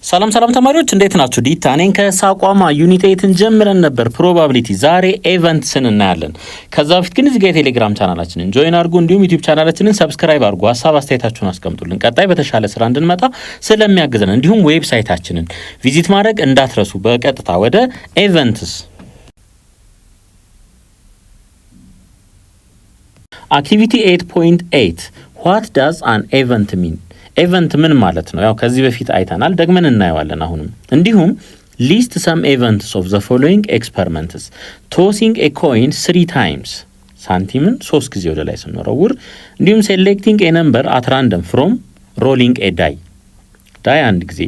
ሰላም ተማሪዎች እንዴት ናችሁ? ዲታ ነኝ ከሳቋማ ዩኒት 8ን ጀምረን ነበር ፕሮባቢሊቲ። ዛሬ ኢቨንትስን እናያለን። ከዛ በፊት ግን እዚህ ጋር የቴሌግራም ቻናላችንን ጆይን አድርጉ፣ እንዲሁም ዩቲዩብ ቻናላችንን ሰብስክራይብ አድርጉ። ሀሳብ አስተያየታችሁን አስቀምጡልን። ቀጣይ በተሻለ ስራ እንድንመጣ ስለሚያግዘን እንዲሁም ዌብሳይታችንን ቪዚት ማድረግ እንዳትረሱ። በቀጥታ ወደ ኢቨንትስ አክቲቪቲ 8.8 what does an event mean? ኢቨንት ምን ማለት ነው? ያው ከዚህ በፊት አይተናል፣ ደግመን እናየዋለን አሁንም። እንዲሁም ሊስት ሰም ኢቨንትስ ኦፍ ዘ ፎሎዊንግ ኤክስፐሪመንትስ ቶሲንግ ኤ ኮይን 3 ታይምስ ሳንቲምን 3 ጊዜ ወደ ላይ ስንወረውር፣ እንዲሁም ሴሌክቲንግ ኤ ነምበር አት ራንደም ፍሮም ሮሊንግ ኤ ዳይ አንድ ጊዜ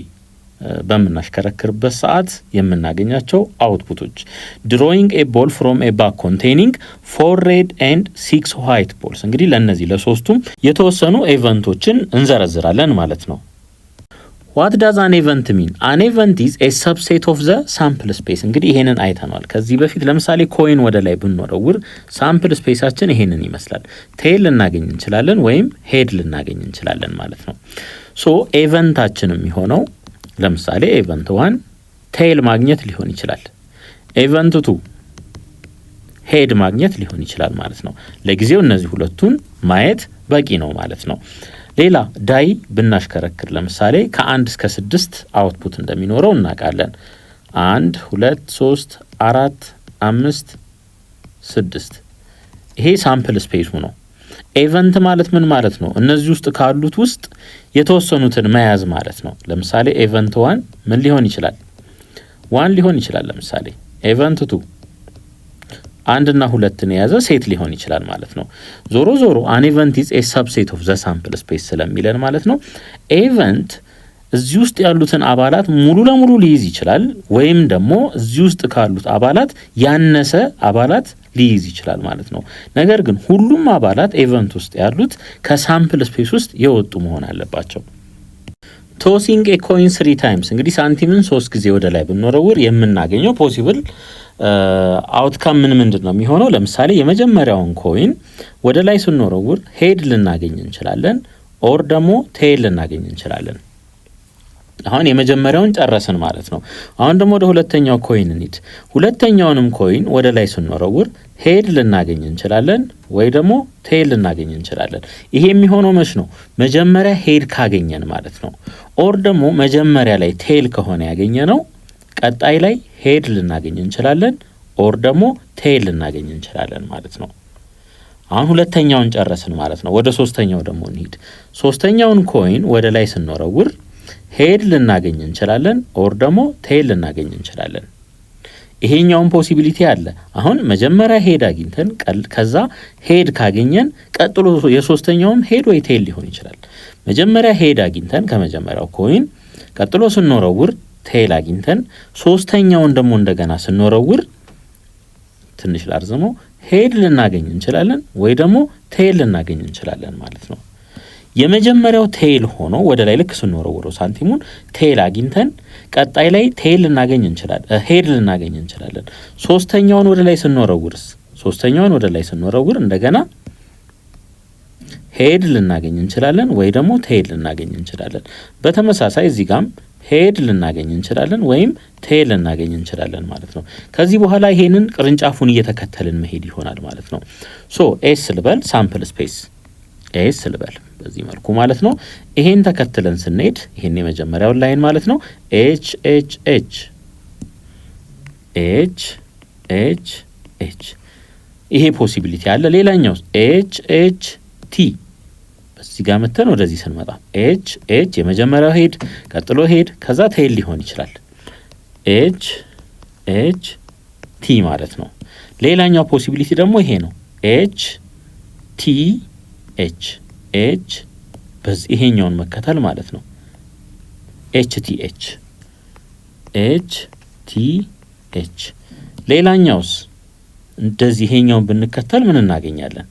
በምናሽከረክርበት ሰዓት የምናገኛቸው አውትፑቶች፣ ድሮይንግ ኤ ቦል ፍሮም ኤ ባግ ኮንቴኒንግ 4 ሬድ ኤንድ 6 ዋይት ቦልስ። እንግዲህ ለነዚህ ለሶስቱም የተወሰኑ ኢቨንቶችን እንዘረዝራለን ማለት ነው። ዋት ዳዝ አን ኢቨንት ሚን? አን ኢቨንት ኢዝ ኤ ሰብሴት ኦፍ ዘ ሳምፕል ስፔስ። እንግዲህ ይሄንን አይተናል ከዚህ በፊት። ለምሳሌ ኮይን ወደ ላይ ብንወረውር ሳምፕል ስፔሳችን ይሄንን ይመስላል። ቴል ልናገኝ እንችላለን ወይም ሄድ ልናገኝ እንችላለን ማለት ነው። ሶ ኢቨንታችን የሚሆነው ለምሳሌ ኢቨንት 1 ቴል ማግኘት ሊሆን ይችላል። ኢቨንት 2 ሄድ ማግኘት ሊሆን ይችላል ማለት ነው። ለጊዜው እነዚህ ሁለቱን ማየት በቂ ነው ማለት ነው። ሌላ ዳይ ብናሽከረክር ለምሳሌ ከ1 እስከ 6 አውትፑት እንደሚኖረው እናውቃለን። 1 2 3 4 5 6 ይሄ ሳምፕል ስፔሱ ነው። ኢቨንት ማለት ምን ማለት ነው? እነዚህ ውስጥ ካሉት ውስጥ የተወሰኑትን መያዝ ማለት ነው። ለምሳሌ ኢቨንት 1 ምን ሊሆን ይችላል? 1 ሊሆን ይችላል። ለምሳሌ ኢቨንት 2 1 እና 2ን የያዘ ሴት ሊሆን ይችላል ማለት ነው። ዞሮ አን ኢቨንት ኢዝ ኤ ሰብሴት ኦፍ ዘ ሳምፕል ስፔስ ስለሚለን ማለት ነው። ኢቨንት እዚህ ውስጥ ያሉትን አባላት ሙሉ ለሙሉ ሊይዝ ይችላል፣ ወይም ደግሞ እዚህ ውስጥ ካሉት አባላት ያነሰ አባላት ሊይዝ ይችላል ማለት ነው። ነገር ግን ሁሉም አባላት ኢቨንት ውስጥ ያሉት ከሳምፕል ስፔስ ውስጥ የወጡ መሆን አለባቸው። ቶሲንግ ኤ ኮይን 3 ታይምስ እንግዲህ ሳንቲምን 3 ጊዜ ወደ ላይ ብንወረውር የምናገኘው ፖሲብል አውትካም ምንድን ነው የሚሆነው? ለምሳሌ የመጀመሪያውን ኮይን ወደ ላይ ስንወረውር ሄድ ልናገኝ እንችላለን፣ ኦር ደግሞ ቴል ልናገኝ እንችላለን። አሁን የመጀመሪያውን ጨረስን ማለት ነው። አሁን ደግሞ ወደ ሁለተኛው ኮይን እንሂድ። ሁለተኛውንም ኮይን ወደ ላይ ስንወረውር ሄድ ልናገኝ እንችላለን ወይ ደግሞ ቴል ልናገኝ እንችላለን። ይሄ የሚሆነው መች ነው? መጀመሪያ ሄድ ካገኘን ማለት ነው። ኦር ደግሞ መጀመሪያ ላይ ቴል ከሆነ ያገኘ ነው ቀጣይ ላይ ሄድ ልናገኝ እንችላለን፣ ኦር ደግሞ ቴል ልናገኝ እንችላለን ማለት ነው። አሁን ሁለተኛውን ጨረስን ማለት ነው። ወደ ሶስተኛው ደግሞ እንሂድ። ሶስተኛውን ኮይን ወደ ላይ ስንወረውር ሄድ ልናገኝ እንችላለን፣ ኦር ደግሞ ቴል ልናገኝ እንችላለን። ይሄኛውን ፖሲቢሊቲ አለ። አሁን መጀመሪያ ሄድ አግኝተን ከዛ ሄድ ካገኘን ቀጥሎ የሶስተኛውም ሄድ ወይ ቴል ሊሆን ይችላል። መጀመሪያ ሄድ አግኝተን ከመጀመሪያው ኮይን ቀጥሎ ስንወረውር ቴል አግኝተን ሶስተኛውን ደግሞ እንደገና ስንወረውር ትንሽ ላርዝመው ሄድ ልናገኝ እንችላለን ወይ ደግሞ ቴል ልናገኝ እንችላለን ማለት ነው። የመጀመሪያው ቴል ሆኖ ወደ ላይ ልክ ስንወረውረው ሳንቲሙን ቴል አግኝተን ቀጣይ ላይ ቴል ልናገኝ እንችላለን፣ ሄድ ልናገኝ እንችላለን። ሶስተኛውን ወደ ላይ ስንወረውር እንደገና ሄድ ልናገኝ እንችላለን ወይ ደግሞ ቴል ልናገኝ እንችላለን። በተመሳሳይ እዚህ ጋም ሄድ ልናገኝ እንችላለን ወይም ቴል ልናገኝ እንችላለን ማለት ነው። ከዚህ በኋላ ይሄንን ቅርንጫፉን እየተከተልን መሄድ ይሆናል ማለት ነው። ሶ ኤስ ልበል ሳምፕል ስፔስ ኤስ ልበል በዚህ መልኩ ማለት ነው። ይሄን ተከትለን ስንሄድ ይሄን የመጀመሪያውን ላይን ማለት ነው ኤች ኤች ኤች ኤች ኤች ኤች ይሄ ፖሲቢሊቲ አለ። ሌላኛው ኤች ኤች ቲ በዚህ ጋር መተን ወደዚህ ስንመጣ ኤች ኤች የመጀመሪያው ሄድ ቀጥሎ ሄድ ከዛ ቴል ሊሆን ይችላል። ኤች ኤች ቲ ማለት ነው። ሌላኛው ፖሲቢሊቲ ደግሞ ይሄ ነው ኤች ቲ ኤች ኤች በዚህ ይሄኛውን መከተል ማለት ነው። ኤች ቲ ኤች ኤች ቲ ኤች ሌላኛውስ እንደዚህ ይሄኛውን ብንከተል ምን እናገኛለን?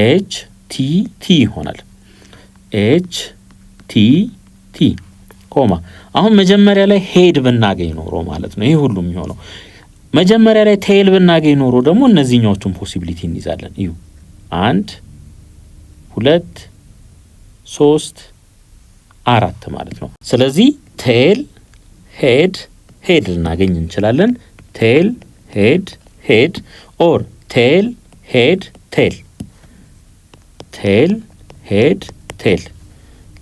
ኤች ቲ ቲ ይሆናል። ኤች ቲ ቲ ኮማ። አሁን መጀመሪያ ላይ ሄድ ብናገኝ ኖሮ ማለት ነው ይሄ ሁሉ የሚሆነው። መጀመሪያ ላይ ቴል ብናገኝ ኖሮ ደግሞ እነዚህኛዎቹን ፖሲቢሊቲ እንይዛለን። እዩ 1 2 3 4 ማለት ነው። ስለዚህ ቴል ሄድ ሄድ ልናገኝ እንችላለን። ቴል ሄድ ሄድ ኦር ቴል ሄድ ቴል ቴል ሄድ ቴል።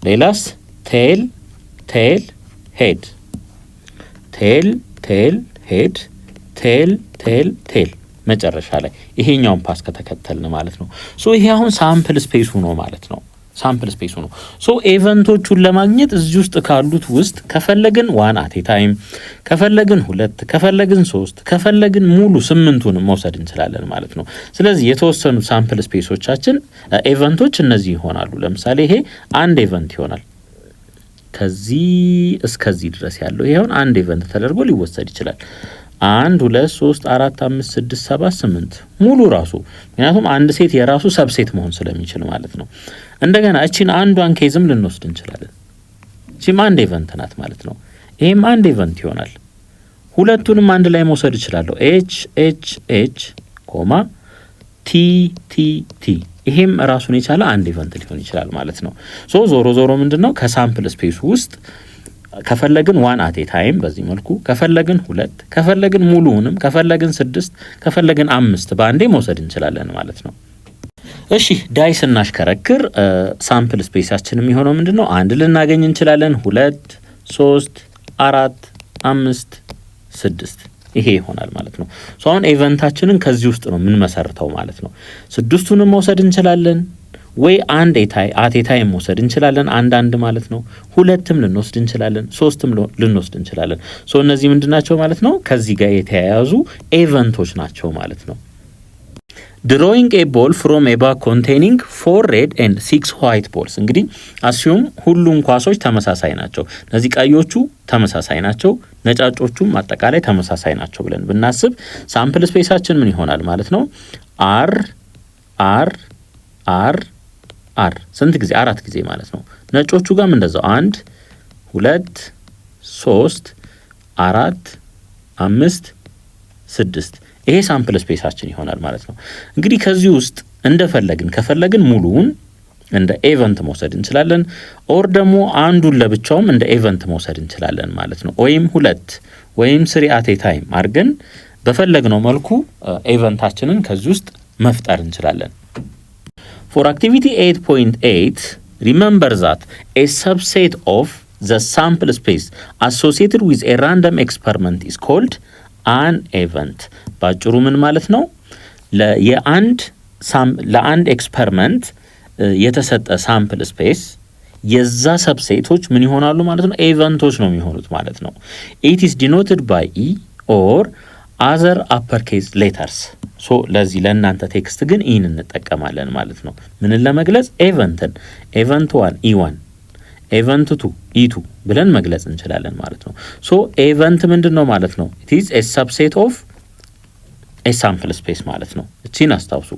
ሌላስ ቴል ቴል ሄድ ቴል ቴል ሄድ ቴል ቴል ቴል መጨረሻ ላይ ይሄኛውን ፓስ ከተከተልን ማለት ነው። ሶ ይሄ አሁን ሳምፕል ስፔሱ ነው ማለት ነው። ሳምፕል ስፔሱ ነው። ሶ ኤቨንቶቹን ለማግኘት እዚህ ውስጥ ካሉት ውስጥ ከፈለግን 1 አት ኤ ታይም፣ ከፈለግን 2፣ ከፈለግን 3፣ ከፈለግን ሙሉ 8ቱንም መውሰድ እንችላለን ማለት ነው። ስለዚህ የተወሰኑ ሳምፕል ስፔሶቻችን ኤቨንቶች እነዚህ ይሆናሉ። ለምሳሌ ይሄ አንድ ኤቨንት ይሆናል። ከዚህ እስከዚህ ድረስ ያለው ይሄውን አንድ ኤቨንት ተደርጎ ሊወሰድ ይችላል። 1 2 3 4 5 6 7 8 ሙሉ ራሱ፣ ምክንያቱም አንድ ሴት የራሱ ሰብሴት መሆን ስለሚችል ማለት ነው። እንደገና እቺን አንዷን ኬዝም ልንወስድ እንችላለን። እቺም አንድ ኢቨንት ናት ማለት ነው። ይሄም አንድ ኢቨንት ይሆናል። ሁለቱንም አንድ ላይ መውሰድ እችላለሁ። ኤች ኤች ኤች ኮማ ቲ ቲ ቲ። ይሄም ራሱን የቻለ አንድ ኢቨንት ሊሆን ይችላል ማለት ነው። ሶ ዞሮ ዞሮ ምንድነው ከሳምፕል ስፔስ ውስጥ ከፈለግን 1 አት ኤ ታይም በዚህ መልኩ፣ ከፈለግን 2፣ ከፈለግን ሙሉውንም፣ ከፈለግን 6፣ ከፈለግን 5 በአንዴ መውሰድ እንችላለን ማለት ነው። እሺ ዳይ ስናሽከረክር ሳምፕል ስፔሳችን የሚሆነው ምንድነው? 1 ልናገኝ እንችላለን፣ 2 3 4 5 6 ይሄ ይሆናል ማለት ነው። ሶ አሁን ኢቨንታችንን ከዚህ ውስጥ ነው ምን መሰርተው ማለት ነው። 6ቱንም መውሰድ እንችላለን ወይ አንድ አት ኤ ታይም መውሰድ እንችላለን፣ አንድ ማለት ነው። 2ም ልንወስድ እንችላለን፣ 3ም ልንወስድ እንችላለን። ሶ እነዚህ ምንድናቸው ማለት ነው? ከዚህ ጋር የተያያዙ ኢቨንቶች ናቸው ማለት ነው። ድሮዊንግ ኤ ቦል ፍሮም ኤ ባግ ኮንቴኒንግ 4 ሬድ ኤንድ 6 ዋይት ቦልስ። እንግዲህ አስዩም ሁሉም ኳሶች ተመሳሳይ ናቸው። እነዚህ ቀዮቹ ተመሳሳይ ናቸው፣ ነጫጮቹም አጠቃላይ ተመሳሳይ ናቸው ብለን ብናስብ ሳምፕል ስፔሳችን ምን ይሆናል ማለት ነው? አር አር አር አር ስንት ጊዜ? 4 ጊዜ ማለት ነው። ነጮቹ ጋርም እንደዛው 1 2 3 4 5 6 ይሄ ሳምፕል ስፔሳችን ይሆናል ማለት ነው። እንግዲህ ከዚህ ውስጥ እንደፈለግን ከፈለግን ሙሉውን እንደ ኢቨንት መውሰድ እንችላለን፣ ኦር ደግሞ አንዱን ለብቻውም እንደ ኢቨንት መውሰድ እንችላለን ማለት ነው። ወይም 2 ወይም 3 አት ኤ ታይም አድርገን በፈለግነው መልኩ ኢቨንታችንን ከዚህ ውስጥ መፍጠር እንችላለን። For activity 8.8, remember that a subset of the sample space associated with a random experiment is called an event. ባጭሩ ምን ማለት ነው? ለአንድ ኤክስፐሪመንት የተሰጠ ሳምፕል ስፔስ የዛ ሰብሴቶች ምን ይሆናሉ ማለት ነው? ኢቨንቶች ነው የሚሆኑት ማለት ነው። It is denoted by E or other uppercase letters. ሶ ለዚህ ለእናንተ ቴክስት ግን ኢን እንጠቀማለን ማለት ነው። ምንን ለመግለጽ? ኤቨንትን ኤቨንት 1 E1 ኤቨንት 2 E2 ብለን መግለጽ እንችላለን ማለት ነው። ሶ ኤቨንት ምንድነው ማለት ነው? it is a subset of a sample space ማለት ነው። እቺን አስታውሱ።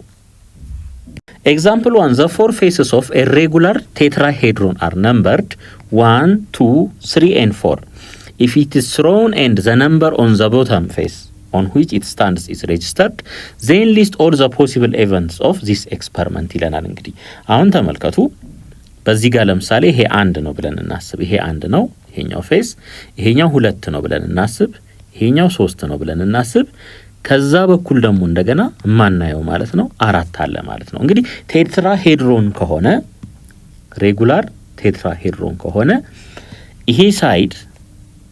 Example 1, the 4 faces of a regular tetrahedron are numbered 1 2 3 and 4. If it is thrown and the number on the bottom face on which it stands is registered, then list all the possible events of this experiment ይለናል። እንግዲህ አሁን ተመልከቱ። በዚህ ጋር ለምሳሌ ይሄ 1 ነው ብለን እናስብ። ይሄ 1 ነው፣ ይሄኛው ፌስ፣ ይሄኛው 2 ነው ብለን እናስብ፣ ይሄኛው 3 ነው ብለን እናስብ። ከዛ በኩል ደግሞ እንደገና ማናየው ማለት ነው 4 አለ ማለት ነው። እንግዲህ ቴትራሄድሮን ከሆነ ሬጉላር ቴትራሄድሮን ከሆነ ይሄ ሳይድ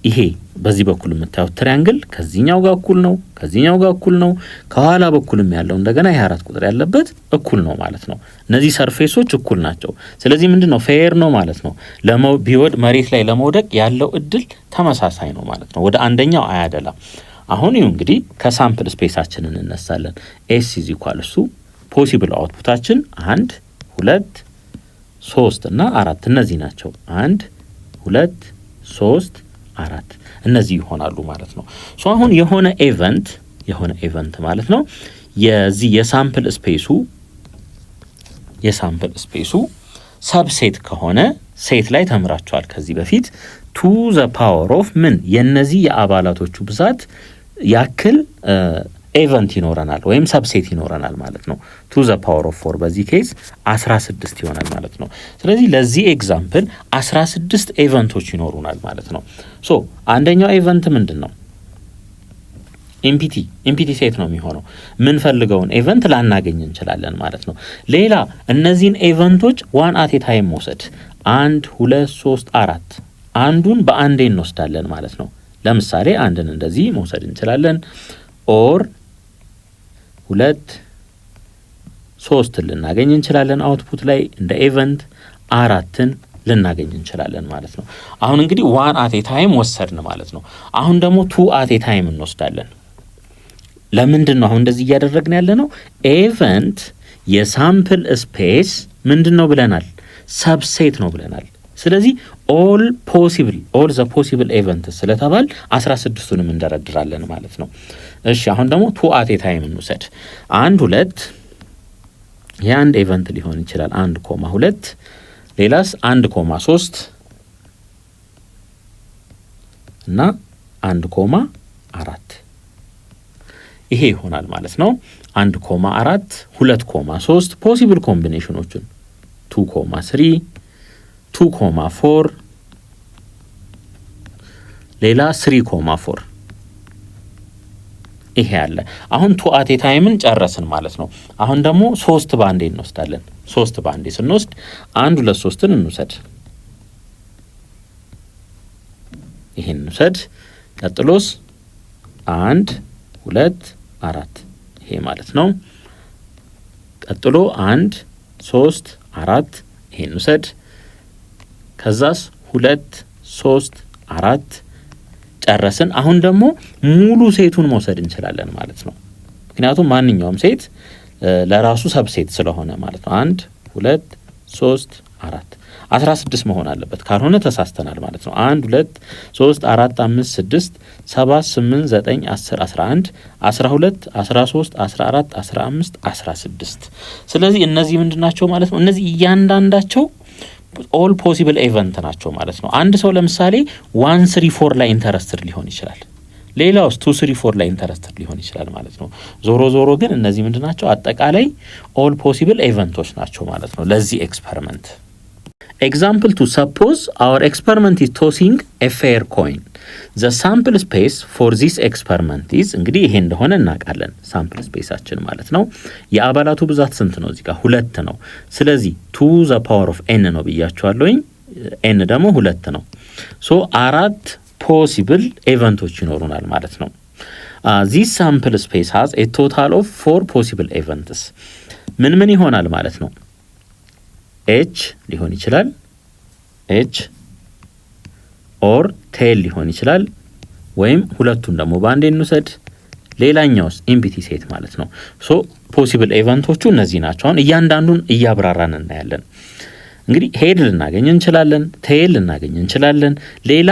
ይሄ በዚህ በኩል የምታዩት ትሪያንግል ከዚህኛው ጋር እኩል ነው፣ ከዚህኛው ጋር እኩል ነው፣ ከኋላ በኩልም ያለው እንደገና ይሄ 4 ቁጥር ያለበት እኩል ነው ማለት ነው። እነዚህ ሰርፌሶች እኩል ናቸው። ስለዚህ ምንድነው ፌር ነው ማለት ነው። ቢወድ መሬት ላይ ለመውደቅ ያለው እድል ተመሳሳይ ነው ማለት ነው። ወደ አንደኛው አያደላም። አሁን ይሁን እንግዲህ ከሳምፕል ስፔሳችንን እንነሳለን። ኤስ ኢዝ ኢኳል እሱ ፖሲብል አውትፑታችን 1 2 3 እና 4 እነዚህ ናቸው። 1 2 3 4 እነዚህ ይሆናሉ ማለት ነው። ሶ አሁን የሆነ ኢቨንት ማለት ነው የዚህ የሳምፕል ስፔሱ ሰብሴት ከሆነ ሴት ላይ ተምራችኋል ከዚህ በፊት ቱ ዘ ፓወር ኦፍ ምን የነዚህ የአባላቶቹ ብዛት ያክል ኤቨንት ይኖረናል ወይም ሰብሴት ይኖረናል ማለት ነው። ቱ ዘ ፓወር ኦፍ 4 በዚህ ኬዝ 16 ይሆናል ማለት ነው። ስለዚህ ለዚህ ኤግዛምፕል 16 ኤቨንቶች ይኖሩናል ማለት ነው። ሶ አንደኛው ኤቨንት ምንድን ነው? ኢምፒቲ ሴት ነው የሚሆነው። ምን ፈልገውን ኤቨንት ላናገኝ እንችላለን ማለት ነው። ሌላ እነዚህን ኤቨንቶች ዋን አት ኤ ታይም መውሰድ 1 2 3 4 አንዱን በአንዴ እንወስዳለን ማለት ነው። ለምሳሌ አንድን እንደዚህ መውሰድ እንችላለን። ኦር 2 3 ልናገኝ እንችላለን አውትፑት ላይ እንደ ኤቨንት 4ን ልናገኝ እንችላለን ማለት ነው። አሁን እንግዲህ 1 አት ኤ ታይም ወሰድን ማለት ነው። አሁን ደግሞ 2 አት ኤ ታይም እንወስዳለን። ለምንድን ነው አሁን እንደዚህ እያደረግን ያለ ነው? ኤቨንት የሳምፕል ስፔስ ምንድን ነው ብለናል? ሰብሴት ነው ብለናል። ስለዚህ ኦል ዘ ፖሲብል ኤቨንትስ ስለተባል 16ቱንም እንደረድራለን ማለት ነው። እሺ አሁን ደግሞ 2 አት ኤ ታይም እንውሰድ። 1 2 የአንድ ኤቨንት ሊሆን ይችላል 1,2 ሌላስ 1,3 እና 1,4 ይሄ ይሆናል ማለት ነው። 1,4 2,3 ፖሲብል ኮምቢኔሽኖቹን 2,3 2,4 ሌላ 3,4 ይሄ ያለ። አሁን 2 አት ኤ ታይምን ጨረስን ማለት ነው። አሁን ደግሞ 3 ባንዴ እንወስዳለን። 3 ባንዴ ስንወስድ 1 2 3ን እንውሰድ። ይሄን እንውሰድ። ቀጥሎስ 1 2 4 ይሄ ማለት ነው። ቀጥሎ 1 3 4 ይሄን እንውሰድ። ከዛስ 2 3 4 ጨረስን። አሁን ደግሞ ሙሉ ሴቱን መውሰድ እንችላለን ማለት ነው። ምክንያቱም ማንኛውም ሴት ለራሱ ሰብሴት ስለሆነ ማለት ነው። 1 2 3 4 16 መሆን አለበት፣ ካልሆነ ተሳስተናል ማለት ነው። 1 2 3 4 5 6 7 8 9 10 11 12 13 14 15 16 ስለዚህ እነዚህ ምንድናቸው ማለት ነው? እነዚህ እያንዳንዳቸው ኦል ፖሲብል ኤቨንት ናቸው ማለት ነው። አንድ ሰው ለምሳሌ 1 3 4 ላይ ኢንተረስትድ ሊሆን ይችላል። ሌላውስ 2 3 4 ላይ ኢንተረስትድ ሊሆን ይችላል ማለት ነው። ዞሮ ግን እነዚህ ምንድናቸው? አጠቃላይ ኦል ፖሲብል ኤቨንቶች ናቸው ማለት ነው ለዚህ ኤክስፐሪመንት። Example 2, suppose our experiment is tossing a fair coin. The sample space for this experiment is እንግዲህ ይሄ እንደሆነ እናውቃለን። ሳምፕል ስፔሳችን ማለት ነው። የአባላቱ ብዛት ስንት ነው? እዚህ ጋር 2 ነው። ስለዚህ 2 the power of n ነው ብያችኋለሁኝ። n ደግሞ 2 ነው። ሶ 4 ፖሲብል ኤቨንቶች ይኖሩናል ማለት ነው። this sample space has a total of 4 possible events. ምን ይሆናል ማለት ነው? ኤች ሊሆን ይችላል፣ ኤች ኦር ቴል ሊሆን ይችላል፣ ወይም ሁለቱን ደግሞ በአንዴ እንውሰድ። ሌላኛውስ ኢምፒቲ ሴት ማለት ነው። ሶ ፖሲብል ኤቨንቶቹ እነዚህ ናቸው። አሁን እያንዳንዱን እያብራራን እናያለን። እንግዲህ ሄድ ልናገኝ እንችላለን፣ ቴል ልናገኝ እንችላለን። ሌላ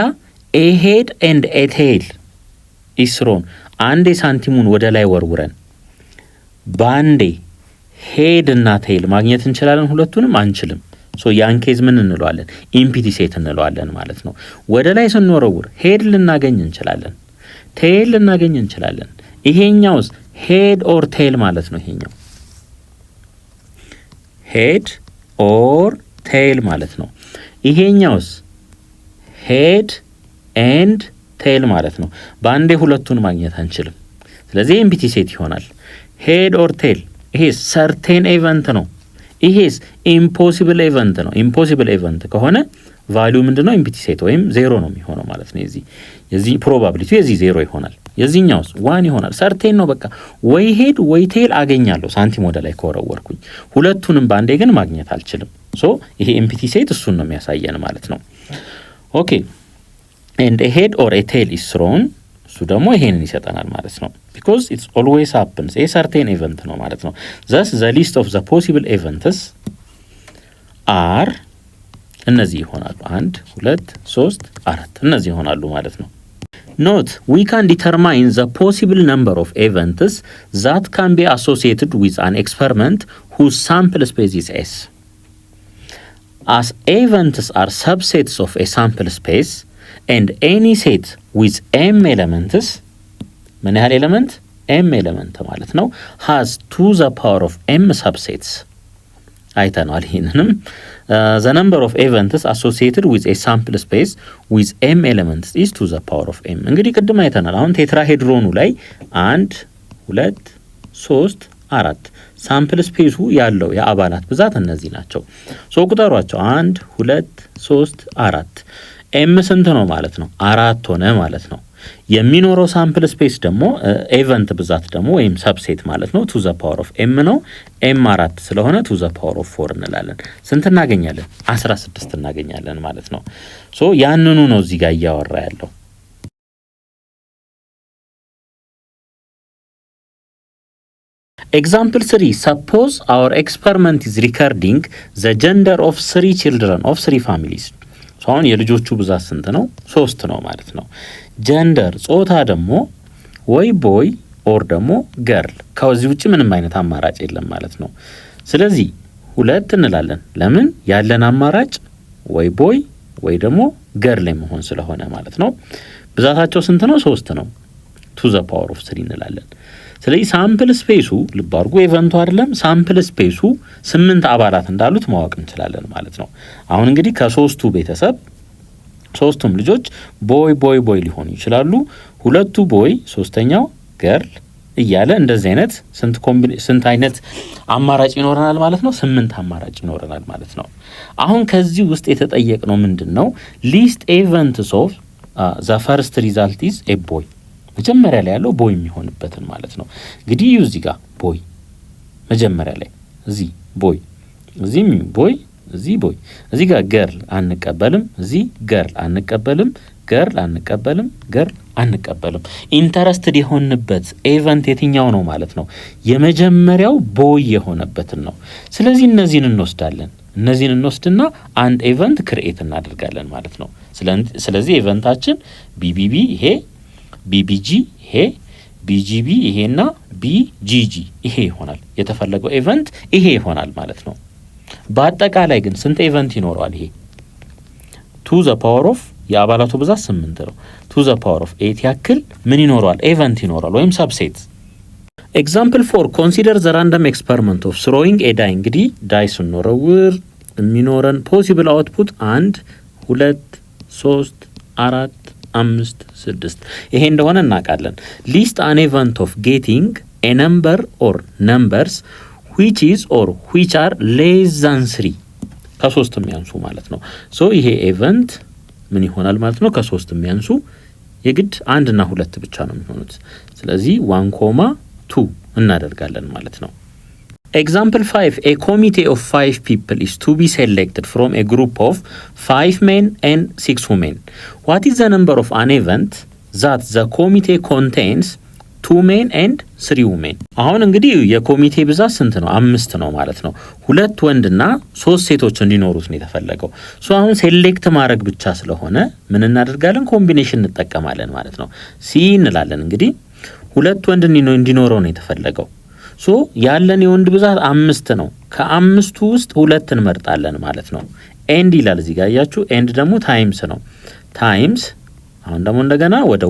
ኤ ሄድ ኤንድ ኤ ቴል ኢስሮን አንዴ ሳንቲሙን ወደ ላይ ወርውረን በአንዴ ሄድ እና ቴል ማግኘት እንችላለን። ሁለቱንም አንችልም። ሶ ያን ኬዝ ምን እንለዋለን? ኢምፒቲ ሴት እንለዋለን ማለት ነው። ወደ ላይ ስንወረውር ሄድ ልናገኝ እንችላለን፣ ቴል ልናገኝ እንችላለን። ይሄኛውስ ሄድ ኦር ቴል ማለት ነው። ይሄኛው ሄድ ኦር ቴል ማለት ነው። ይሄኛውስ ሄድ ኤንድ ቴል ማለት ነው። በአንዴ ሁለቱን ማግኘት አንችልም። ስለዚህ ኢምፒቲ ሴት ይሆናል። ሄድ ኦር ቴል ይሄ ሰርቴን ኤቨንት ነው። ይሄስ ኢምፖሲብል ኤቨንት ነው። ኢምፖሲብል ኤቨንት ከሆነ ቫልዩ ምንድነው? ኢምፒቲ ሴት ወይም 0 ነው የሚሆነው ማለት ነው። የዚህ ፕሮባቢሊቲ የዚህ 0 ይሆናል። የዚህኛውስ 1 ይሆናል። ሰርቴን ነው በቃ ወይ ሄድ ወይ ቴል አገኛለሁ ሳንቲም ወደ ላይ ከወረወርኩኝ። ሁለቱንም ባንዴ ግን ማግኘት አልችልም። ሶ ይሄ ኢምፒቲ ሴት እሱን ነው የሚያሳየን ማለት ነው። ኦኬ and a head or a tail is thrown እሱ ደግሞ ይሄንን ይሰጠናል ማለት ነው። because it's always happens a certain event ነው ማለት ነው። thus the list of the possible events are እነዚህ ይሆናሉ 1 2 3 4 እነዚህ ይሆናሉ ማለት ነው። note we can determine the possible number of events that can be associated with an experiment whose sample space is S. As events are subsets of a sample space and any set with m elements ምን ያህል ኤሌመንት? m ኤሌመንት ማለት ነው has to the power of m subsets አይተናል። ይሄንንም the number of events associated with a sample space with m elements is to the power of m እንግዲህ ቅድም አይተናል። አሁን ቴትራሄድሮኑ ላይ 1 2 3 4 ሳምፕል ስፔሱ ያለው የአባላት ብዛት እነዚህ ናቸው። ሶ ቁጥሯቸው 1 2 3 4 m ስንት ነው ማለት ነው? 4 ሆነ ማለት ነው። የሚኖረው ሳምፕል ስፔስ ደግሞ ኤቨንት ብዛት ደግሞ ወይም ሰብሴት ማለት ነው to the power of m ነው። m 4 ስለሆነ to the power of 4 እንላለን። ስንት እናገኛለን? 16 እናገኛለን ማለት ነው። ሶ ያንኑ ነው እዚህ ጋር እያወራ ያለው። Example 3, suppose our experiment is recording the gender of 3 children of 3 families. So አሁን የልጆቹ ብዛት ስንት ነው? 3 ነው ማለት ነው። ጀንደር ጾታ ደግሞ ወይ ቦይ ኦር ደግሞ ገርል፣ ከዚህ ውጪ ምንም አይነት አማራጭ የለም ማለት ነው። ስለዚህ 2 እንላለን። ለምን? ያለን አማራጭ ወይ ቦይ ወይ ደግሞ ገርል መሆን ስለሆነ ማለት ነው። ብዛታቸው ስንት ነው? 3 ነው። to the power of 3 እንላለን። ስለዚህ ሳምፕል ስፔሱ ልብ አድርጉ፣ ኢቨንቱ አይደለም ሳምፕል ስፔሱ 8 አባላት እንዳሉት ማወቅ እንችላለን ማለት ነው። አሁን እንግዲህ ከሶስቱ ቤተሰብ ሶስቱም ልጆች ቦይ ቦይ ቦይ ሊሆኑ ይችላሉ። 2 ቦይ፣ ሶስተኛው ገርል እያለ እንደዚህ አይነት ስንት አይነት አማራጭ ይኖረናል ማለት ነው? 8 አማራጭ ይኖረናል ማለት ነው። አሁን ከዚህ ውስጥ የተጠየቅነው ምንድነው? ሊስት ኢቨንትስ ኦፍ ዘ ፈርስት ሪዛልት ኢዝ ኤ ቦይ፣ መጀመሪያ ላይ ያለው ቦይ የሚሆንበትን ማለት ነው። እንግዲህ እዚህ ጋር ቦይ መጀመሪያ ላይ እዚህ ቦይ፣ እዚህ ቦይ፣ እዚህ ቦይ፣ እዚህ ጋር ገርል አንቀበልም፣ እዚህ ገርል አንቀበልም፣ ገርል አንቀበልም፣ ገርል አንቀበልም። ኢንተረስትድ የሆንበት ኢቨንት የትኛው ነው ማለት ነው? የመጀመሪያው ቦይ የሆነበትን ነው። ስለዚህ እነዚህን እንወስዳለን። እነዚህን እንወስድና አንድ ኢቨንት ክሬኤት እናደርጋለን ማለት ነው። ስለዚህ ኢቨንታችን ቢቢቢ ይሄ፣ ቢቢጂ ይሄ፣ ቢጂቢ ይሄና ቢጂጂ ይሄ ይሆናል። የተፈለገው ኢቨንት ይሄ ይሆናል ማለት ነው። በአጠቃላይ ግን ስንት ኢቨንት ይኖረዋል? ይሄ to the power of የአባላቱ ብዛት 8 ነው። to the power of 8 ያክል ምን ይኖረዋል? ኢቨንት ይኖረዋል ወይም ሰብሴት። ኤግዛምፕል 4 ኮንሲደር the random experiment of throwing a die። እንግዲህ ዳይ ስንወረውር የሚኖረን ፖሲብል አውትፑት 1 2 3 4 5 6 ይሄ እንደሆነ እናውቃለን። ሊስት አን ኢቨንት ኦፍ ጌቲንግ ኤ ነምበር ኦር ነምበርስ which is or which are less than 3 ከ3 የሚያንሱ ማለት ነው። ሶ ይሄ ኢቨንት ምን ይሆናል ማለት ነው? ከ3 የሚያንሱ የግድ 1 እና 2 ብቻ ነው የሚሆኑት። ስለዚህ 1,2 እናደርጋለን ማለት ነው። Example 5, a committee of 5 people is to be selected from a group of 5 men and 6 women. What is the number of an event that the committee contains 2 men and 3 women? አሁን እንግዲህ የኮሚቴ ብዛት ስንት ነው? 5 ነው ማለት ነው። 2 ወንድና 3 ሴቶች እንዲኖሩት ነው የተፈለገው። ሶ አሁን ሴሌክት ማድረግ ብቻ ስለሆነ ምን እናደርጋለን? ኮምቢኔሽን እንጠቀማለን ማለት ነው። ሲ እንላለን። እንግዲህ 2 ወንድ እንዲኖረው ነው የተፈለገው። ሶ ያለን የወንድ ብዛት 5 ነው። ከ5ቱ ውስጥ 2 እንመርጣለን ማለት ነው። ኤንድ ይላል እዚህ ጋር ያያችሁ። ኤንድ ደግሞ ታይምስ ነው። ታይምስ አሁን ደግሞ እንደገና ወደ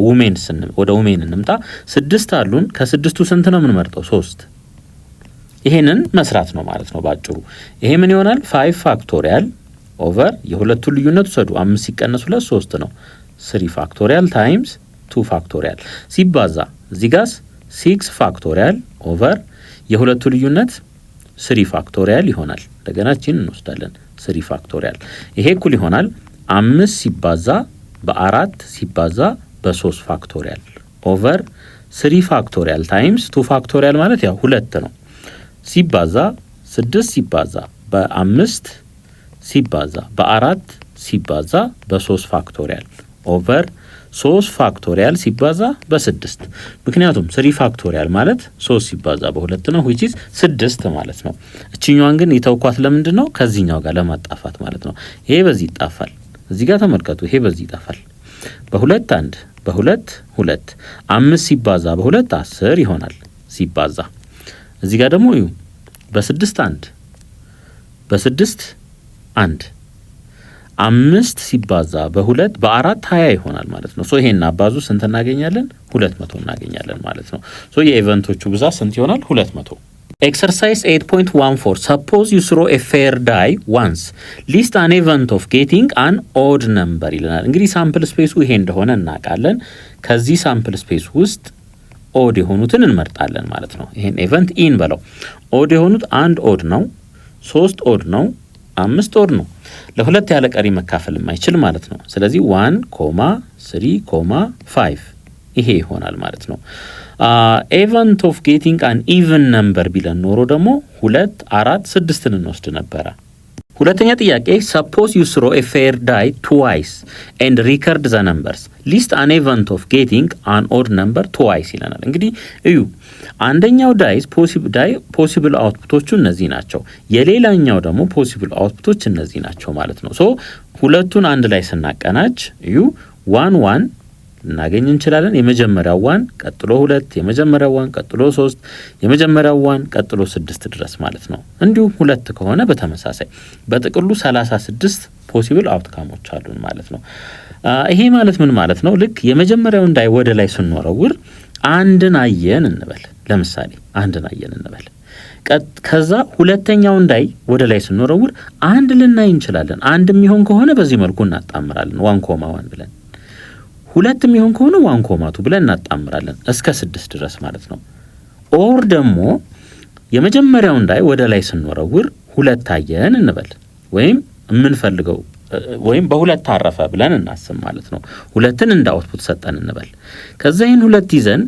ውሜን እንምጣ። 6 አሉን። ከ6ቱ ስንት ነው የምንመርጠው? 3። ይሄንን መስራት ነው ማለት ነው ባጭሩ። ይሄ ምን ይሆናል? 5 ፋክቶሪያል ኦቨር የሁለቱን ልዩነት ወሰዱ። 5 ሲቀነስ 2 3 ነው። 3 ፋክቶሪያል ታይምስ 2 ፋክቶሪያል ሲባዛ እዚህ ጋር 6 ፋክቶሪያል ኦቨር የሁለቱ ልዩነት 3 ፋክቶሪያል ይሆናል። እንደገና እቺን እንወስዳለን 3 ፋክቶሪያል። ይሄ እኩል ይሆናል 5 ሲባዛ በ4 ሲባዛ በ3 ፋክቶሪያል ኦቨር 3 ፋክቶሪያል ታይምስ 2 ፋክቶሪያል ማለት ያው 2 ነው ሲባዛ 6 ሲባዛ በ5 ሲባዛ በ4 ሲባዛ በ3 ፋክቶሪያል ኦቨር 3 ፋክቶሪያል ሲባዛ በ6። ምክንያቱም 3 ፋክቶሪያል ማለት 3 ሲባዛ በ2 ነው which is 6 ማለት ነው። እቺኛዋን ግን የተውኳት ለምንድን ነው? ከዚህኛው ጋር ለማጣፋት ማለት ነው። ይሄ በዚህ ይጣፋል። እዚህ ጋር ተመልከቱ። ይሄ በዚህ ይጣፋል። በ2 1 በ2 2 5 ሲባዛ በ2 10 ይሆናል ሲባዛ እዚህ ጋር ደግሞ እዩ በ6 1 በ6 1 5 ሲባዛ በ2 በ4 20 ይሆናል ማለት ነው። ሶ ይሄን አባዙ ስንት እናገኛለን? 200 እናገኛለን ማለት ነው። ሶ የኢቨንቶቹ ብዛት ስንት ይሆናል? 200። ኤክሰርሳይዝ 8.14 suppose you throw a fair die once list an event of getting an odd number ይለናል። እንግዲህ ሳምፕል ስፔሱ ይሄ እንደሆነ እናውቃለን። ከዚህ ሳምፕል ስፔስ ውስጥ ኦድ የሆኑትን እንመርጣለን ማለት ነው። ይሄን ኢቨንት ኢን በለው። ኦድ የሆኑት 1 ኦድ ነው፣ 3 ኦድ ነው፣ 5 ኦድ ነው። ለሁለት ያለ ቀሪ መካፈል የማይችል ማለት ነው። ስለዚህ 1,3,5 ይሄ ይሆናል ማለት ነው። ኢቨንት ኦፍ ጌቲንግ አን ኢቨን ነምበር ቢለን ኖሮ ደግሞ 2 4 6ን እንወስድ ነበረ። ሁለተኛ ጥያቄ suppose you throw a fair die twice and record the numbers list an event of getting an odd number twice ይለናል። እንግዲህ እዩ አንደኛው ዳይስ ፖሲብል አውትፑቶቹ እነዚህ ናቸው፣ የሌላኛው ደግሞ ፖሲብል አውትፑቶች እነዚህ ናቸው ማለት ነው። ሶ ሁለቱን አንድ ላይ ስናቀናጅ እዩ 1 1 እናገኝ እንችላለን። የመጀመሪያው 1 ቀጥሎ 2 የመጀመሪያው 1 ቀጥሎ 3 የመጀመሪያው 1 ቀጥሎ 6 ድረስ ማለት ነው። እንዲሁም 2 ከሆነ በተመሳሳይ በጥቅሉ 36 ፖሲብል አውትካሞች አሉን ማለት ነው። ይሄ ማለት ምን ማለት ነው? ልክ የመጀመሪያውን ዳይ ወደ ላይ ስንወረውር አንድን አየን እንበል። ለምሳሌ አንድን አየን እንበል። ከዛ ሁለተኛውን ዳይ ወደ ላይ ስንወረውር አንድ ልናይ እንችላለን። አንድ የሚሆን ከሆነ በዚህ መልኩ እናጣምራለን 1,1 ብለን፣ ሁለት የሚሆን ከሆነ 1,2 ብለን እናጣምራለን እስከ 6 ድረስ ማለት ነው። ኦር ደግሞ የመጀመሪያውን ዳይ ወደ ላይ ስንወረውር ሁለት አየን እንበል፣ ወይም የምንፈልገው ወይም በሁለት አረፈ ብለን እናስብ ማለት ነው። ሁለትን እንደ አውትፑት ሰጠን እንበል። ከዛ ይሄን ሁለት ይዘን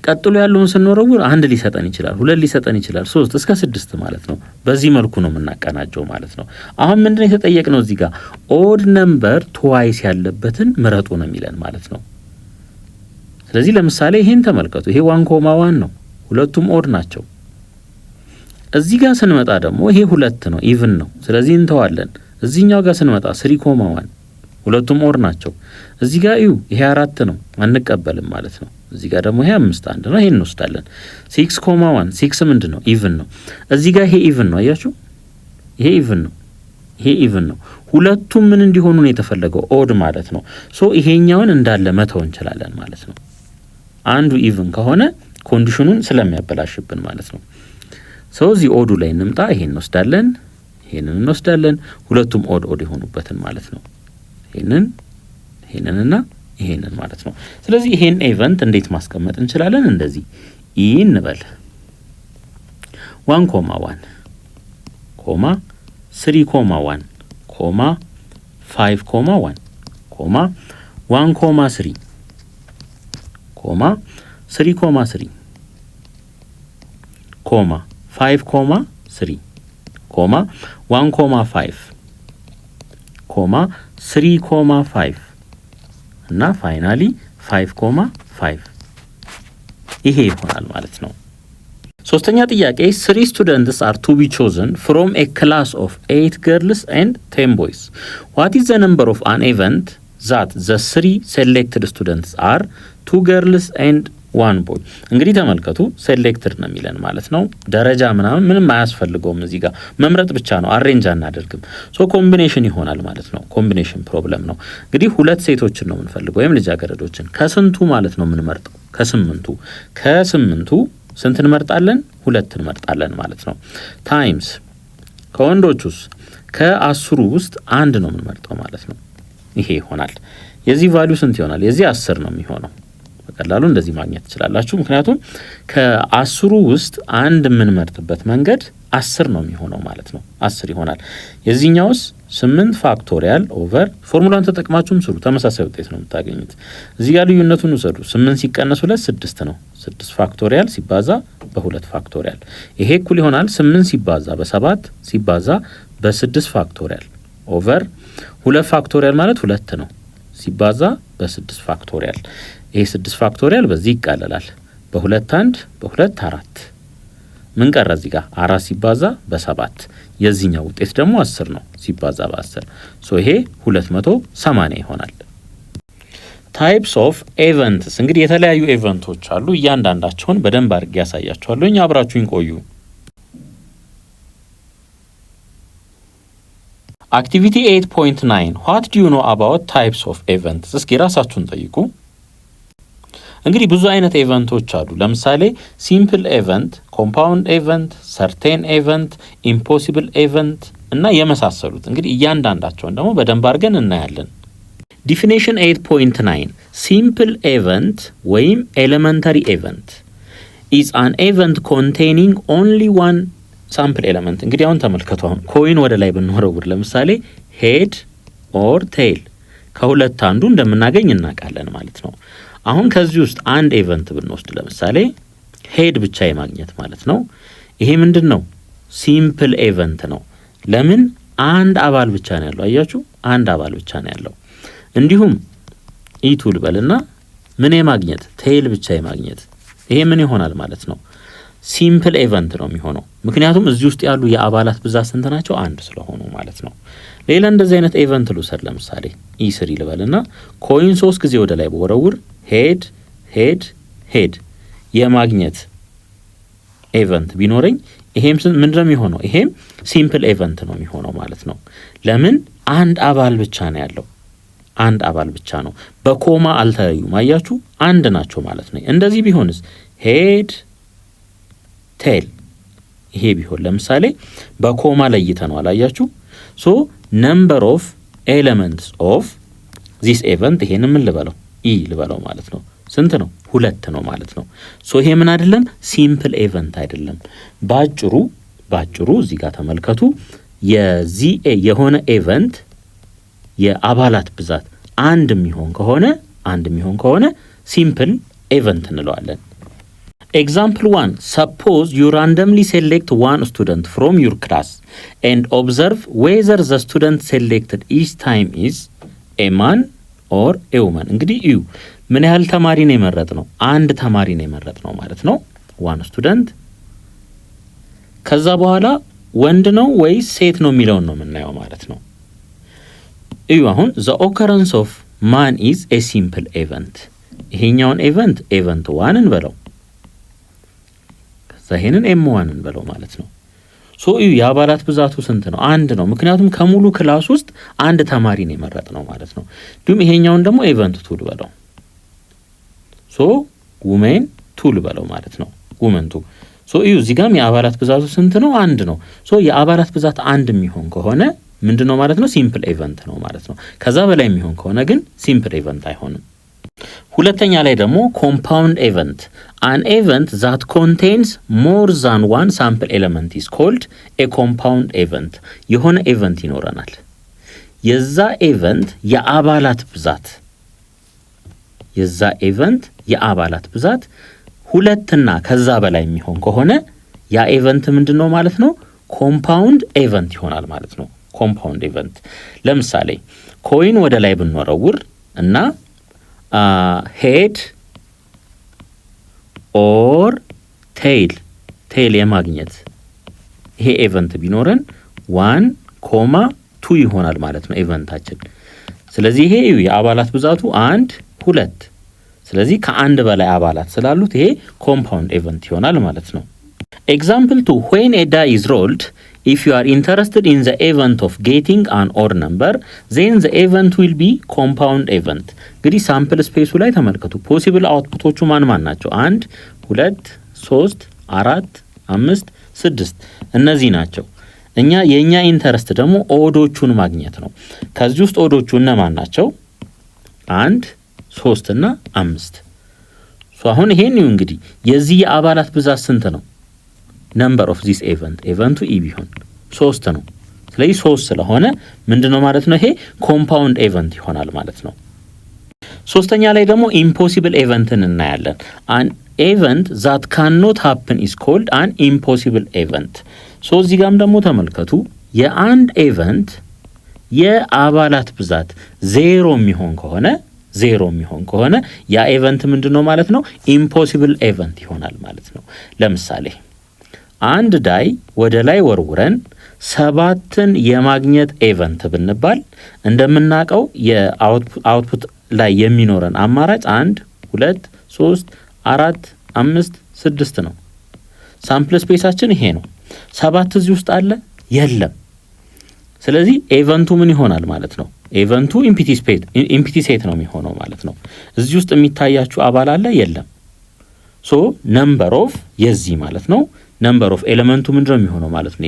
ቀጥሎ ያለውን ስንወረውር አንድ ሊሰጠን ይችላል፣ ሁለት ሊሰጠን ይችላል፣ 3 እስከ 6 ማለት ነው። በዚህ መልኩ ነው የምናቀናጀው ማለት ነው። አሁን ምንድነው የተጠየቅነው እዚህ ጋር? ኦድ ነምበር ትዋይስ ያለበትን ምረጡ ነው የሚለን ማለት ነው። ስለዚህ ለምሳሌ ይሄን ተመልከቱ። ይሄ 1,1 ነው፣ ሁለቱም ኦድ ናቸው። እዚህ ጋር ስንመጣ ደግሞ ይሄ 2 ነው፣ ኢቭን ነው። ስለዚህ እንተዋለን። እዚህኛው ጋር ስንመጣ 3,1 ሁለቱም ኦድ ናቸው። እዚህ ጋር እዩ ይሄ 4 ነው፣ አንቀበልም ማለት ነው። እዚህ ጋር ደግሞ ይሄ 5 1 ነው፣ ይሄን እንወስዳለን። 6,1 6 ምንድነው? ኢቭን ነው። እዚህ ጋር ይሄ ኢቭን ነው፣ አያችሁ? ይሄ ኢቭን ነው፣ ይሄ ኢቭን ነው። ሁለቱም ምን እንዲሆኑ ነው የተፈለገው? ኦድ ማለት ነው። ሶ ይሄኛውን እንዳለ መተው እንችላለን ማለት ነው። አንዱ ኢቭን ከሆነ ኮንዲሽኑን ስለሚያበላሽብን ማለት ነው። ሶ እዚህ ኦዱ ላይ እንምጣ። ይሄን እንወስዳለን፣ ይሄንን እንወስዳለን። ሁለቱም ኦድ የሆኑበትን ማለት ነው። ይሄንንና ይሄንን ማለት ነው። ስለዚህ ይሄን ኢቨንት እንዴት ማስቀመጥ እንችላለን? እንደዚህ እንበል 1,1 ኮማ 3,1 ኮማ 5,1 ኮማ 1,3 ኮማ 3,3 ኮማ 5,3 ኮማ 1,5 ኮማ 3,5 እና ፋይናሊ 5,5 ይሄ ይሆናል ማለት ነው። ሶስተኛ ጥያቄ 3 students are to be chosen from a class of 8 girls and 10 boys. What is the number of an event that the 3 selected students are 2 girls and 1 boy? እንግዲህ ተመልከቱ ሴሌክትድ ነው የሚለን ማለት ነው። ደረጃ ምንም አያስፈልገውም። እዚህ ጋር መምረጥ ብቻ ነው፣ አሬንጅ አናደርግም። ሶ ኮምቢኔሽን ይሆናል ማለት ነው። ኮምቢኔሽን ፕሮብለም ነው። እንግዲህ ሁለት ሴቶችን ነው የምንፈልገው ወይም ልጃገረዶችን። ከስንቱ ማለት ነው የምንመርጠው? ከስምንቱ ስንት እንመርጣለን? 2 እንመርጣለን ማለት ነው። ታይምስ ከወንዶቹስ ከ10 ውስጥ 1 ነው የምንመርጠው ማለት ነው። ይሄ ይሆናል። የዚህ ቫልዩ ስንት ይሆናል? የዚህ 10 ነው የሚሆነው። በቀላሉ እንደዚህ ማግኘት ትችላላችሁ። ምክንያቱም ከ10 ውስጥ 1 የምንመርጥበት መንገድ 10 ነው የሚሆነው ማለት ነው። 10 ይሆናል። የዚህኛውስ 8 ፋክቶሪያል ኦቨር ፎርሙላን ተጠቅማችሁም ስሩ፣ ተመሳሳይ ውጤት ነው የምታገኙት። እዚህ ጋር ልዩነቱን ውሰዱ። 8 ሲቀነስ 2 6 ነው። 6 ፋክቶሪያል ሲባዛ በ2 ፋክቶሪያል ይሄ እኩል ይሆናል 8 ሲባዛ በ7 ሲባዛ በ6 ፋክቶሪያል ኦቨር 2 ፋክቶሪያል ማለት 2 ነው ሲባዛ በ6 ፋክቶሪያል። ይሄ 6 ፋክቶሪያል በዚህ ይቃለላል። በ2 1 በ2 4 ምን ቀረ እዚህ ጋር 4 ሲባዛ በ7 የዚህኛው ውጤት ደግሞ 10 ነው ሲባዛ በ10 ሶ ይሄ 280 ይሆናል። ታይፕስ ኦፍ ኢቨንትስ እንግዲህ የተለያዩ ኢቨንቶች አሉ። እያንዳንዳቸውን በደንብ አድርጌ ያሳያችኋለሁ። እኛ አብራችሁኝ ቆዩ። አክቲቪቲ 8.9 what do you know about types of events? እስኪ ራሳችሁን ጠይቁ። እንግዲህ ብዙ አይነት ኢቨንቶች አሉ። ለምሳሌ ሲምፕል ኢቨንት፣ ኮምፓውንድ ኢቨንት፣ ሰርቴን ኢቨንት፣ ኢምፖሲብል ኢቨንት እና የመሳሰሉት። እንግዲህ እያንዳንዳቸውን ደግሞ በደንብ አድርገን እናያለን። ዲፊኒሽን 8.9 ሲምፕል ኢቨንት ወይም ኤሌመንታሪ ኢቨንት is an event containing only one sample element። እንግዲህ አሁን ተመልከቱ። አሁን ኮይን ወደ ላይ ብንወረውር ለምሳሌ ሄድ ኦር ቴል ከሁለት አንዱ እንደምናገኝ እናውቃለን ማለት ነው። አሁን ከዚህ ውስጥ አንድ ኢቨንት ብንወስድ ለምሳሌ ሄድ ብቻ የማግኘት ማለት ነው። ይሄ ምንድነው? ሲምፕል ኢቨንት ነው። ለምን? አንድ አባል ብቻ ነው ያለው። አያችሁ? አንድ አባል ብቻ ነው ያለው። እንዲሁም ኢቱ ልበልና ምን የማግኘት ቴል ብቻ የማግኘት ይሄ ምን ይሆናል ማለት ነው? ሲምፕል ኢቨንት ነው የሚሆነው። ምክንያቱም እዚህ ውስጥ ያሉ የአባላት ብዛት ስንት ናቸው? አንድ ስለሆኑ ማለት ነው። ሌላ እንደዚህ አይነት ኢቨንት ልውሰድ። ለምሳሌ E3 ልበልና ኮይን 3 ጊዜ ወደ ላይ በወረውር ሄድ ሄድ ሄድ የማግኘት ኢቨንት ቢኖረኝ ይሄም ምንድነው የሚሆነው? ይሄም ሲምፕል ኢቨንት ነው የሚሆነው ማለት ነው። ለምን? አንድ አባል ብቻ ነው ያለው። አንድ አባል ብቻ ነው። በኮማ አልተለዩም። አያችሁ? አንድ ናቸው ማለት ነው። እንደዚህ ቢሆንስ ሄድ ቴል ይሄ ቢሆን ለምሳሌ በኮማ ለይተናል። አያችሁ? ሶ ነምበር ኦፍ ኤሌመንትስ ኦፍ ዚስ ኢቨንት ይሄን ምን ልበለው? ኢ ልበለው ማለት ነው። ስንት ነው? 2 ነው ማለት ነው። ሶ ይሄ ምን አይደለም? ሲምፕል ኢቨንት አይደለም። ባጭሩ እዚህ ጋር ተመልከቱ። የዚህ የሆነ ኢቨንት የአባላት ብዛት አንድ የሚሆን ከሆነ ሲምፕል ኢቨንት እንለዋለን። ኤግዛምፕል 1 suppose you randomly select one student from your class and observe whether the student selected each time is a man or a woman። እንግዲህ እዩ ምን ያህል ተማሪ ነው የመረጥነው? አንድ ተማሪ ነው የመረጥነው ማለት ነው። one student ከዛ በኋላ ወንድ ነው ወይስ ሴት ነው የሚለውን ነው የምናየው ማለት ነው። እዩ አሁን the occurrence of man is a simple event። ይሄኛውን ኢቨንት 1 እንበለው፣ ከዛ ይሄንን M1 እንበለው ማለት ነው። ሶ እዩ የአባላት ብዛቱ ስንት ነው? አንድ ነው። ምክንያቱም ከሙሉ ክላስ ውስጥ አንድ ተማሪ ነው የመረጥነው ማለት ነው። እንዲሁም ይሄኛውን ደግሞ ኢቨንት 2 ልበለው። ሶ women 2 ልበለው ማለት ነው። women 2 ሶ እዩ እዚህ ጋርም የአባላት ብዛቱ ስንት ነው? አንድ ነው። ሶ የአባላት ብዛት አንድ የሚሆን ከሆነ ምንድነው ማለት ነው? ሲምፕል ኢቨንት ነው ማለት ነው። ከዛ በላይ የሚሆን ከሆነ ግን ሲምፕል ኢቨንት አይሆንም። ሁለተኛ ላይ ደግሞ ኮምፓውንድ ኢቨንት an event that contains more than one sample element is called a compound event። የሆነ ኢቨንት ይኖረናል። የዛ ኢቨንት የአባላት ብዛት ሁለትና ከዛ በላይ የሚሆን ከሆነ ያ ኢቨንት ምንድነው ማለት ነው? ኮምፓውንድ ኢቨንት ይሆናል ማለት ነው። ኮምፓውንድ ኢቨንት ለምሳሌ ኮይን ወደ ላይ ብንወረውር እና ሄድ ኦር ቴል የማግኘት ይሄ ኢቨንት ቢኖረን 1,2 ይሆናል ማለት ነው ኢቨንታችን። ስለዚህ ይሄ የአባላት ብዛቱ 1 2 ስለዚህ ከአንድ በላይ አባላት ስላሉት ይሄ ኮምፓውንድ ኢቨንት ይሆናል ማለት ነው። Example 2 when a die is rolled, if you are interested in the event of getting an odd number, then the event will be compound event። እንግዲህ ሳምፕል ስፔሱ ላይ ተመልከቱ። ፖሲብል አውትፑቶቹ ማን ናቸው? 1 2 3 4 5 6 እነዚህ ናቸው። የኛ ኢንተረስት ደግሞ ኦዶቹን ማግኘት ነው። ከዚህ ውስጥ ኦዶቹ እነማን ናቸው? 1 3 እና 5። አሁን ይሄን ነው እንግዲህ የዚህ የአባላት ብዛት ስንት ነው? ነምበር ኦፍ ዚስ ኢቨንቱ ኢ ቢሆን 3 ነው። ስለዚህ 3 ስለሆነ ምንድነው ማለት ነው? ይሄ ኮምፓውንድ ኢቨንት ይሆናል ማለት ነው። ሶስተኛ ላይ ደግሞ ኢምፖሲብል ኢቨንትን እናያለን። አን ኢቨንት ዛት ካን ኖት ሃፕን ኢዝ ኮልድ አን ኢምፖሲብል ኢቨንት። እዚህ ጋርም ደግሞ ተመልከቱ የአንድ ኢቨንት የአባላት ብዛት 0 የሚሆን ከሆነ ያ ኢቨንት ምንድነው ማለት ነው? ኢምፖሲብል ኢቨንት ይሆናል ማለት ነው። ለምሳሌ አንድ ዳይ ወደ ላይ ወርውረን 7ን የማግኘት ኢቨንት ብንባል እንደምናቀው የአውትፑት ላይ የሚኖረን አማራጭ 1 2 3 4 5 6 ነው። ሳምፕል ስፔሳችን ይሄ ነው። 7 እዚህ ውስጥ አለ? የለም። ስለዚህ ኤቨንቱ ምን ይሆናል ማለት ነው? ኤቨንቱ ኢምፕቲ ሴት ነው የሚሆነው ማለት ነው። እዚህ ውስጥ የሚታያችሁ አባል አለ የለም? ሶ ነምበር ኦፍ የዚህ ማለት ነው ነምበር ኦፍ ኤሌመንቱ ምንድነው የሚሆነው ማለት ነው?